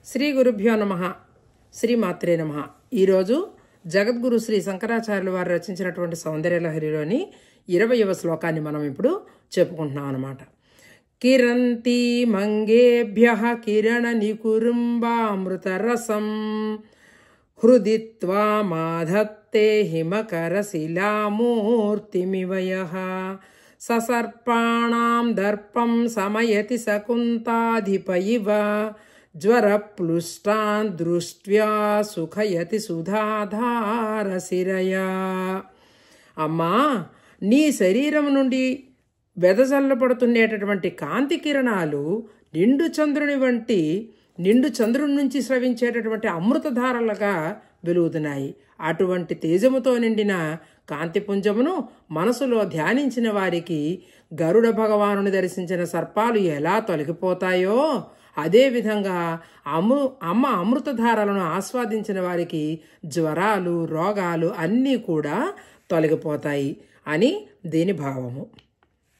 శ్రీ గురుభ్యో నమః. శ్రీమాత్రే నమః. ఈరోజు జగద్గురు శ్రీ శంకరాచార్యులు వారు రచించినటువంటి సౌందర్యలహరిలోని 20వ శ్లోకాన్ని మనం ఇప్పుడు చెప్పుకుంటున్నాం అన్నమాట. కిరంతి మంగేభ్యః కిరణ నికురుంబామృతరసం హృదిత్వా మాధత్తే హిమకర శిలామూర్తిమివయః ససర్పాణాం దర్పం సమయతి శకుంతాధిప ఇవ జ్వరప్లుష్టాన్ దృష్ట్యా సుఖయతి సుధాధారశిరయా. అమ్మా, నీ శరీరం నుండి వెదజల్లబడుతుండేటటువంటి కాంతి కిరణాలు నిండు చంద్రుని నుంచి స్రవించేటటువంటి అమృతధారలుగా వెలుగుతున్నాయి. అటువంటి తేజముతో నిండిన కాంతిపుంజమును మనసులో ధ్యానించిన వారికి గరుడ భగవానుని దర్శించిన సర్పాలు ఎలా తొలగిపోతాయో అదేవిధంగా అమ్మ అమృతధారలను ఆస్వాదించిన వారికి జ్వరాలు, రోగాలు అన్నీ కూడా తొలగిపోతాయి అని దీని భావము.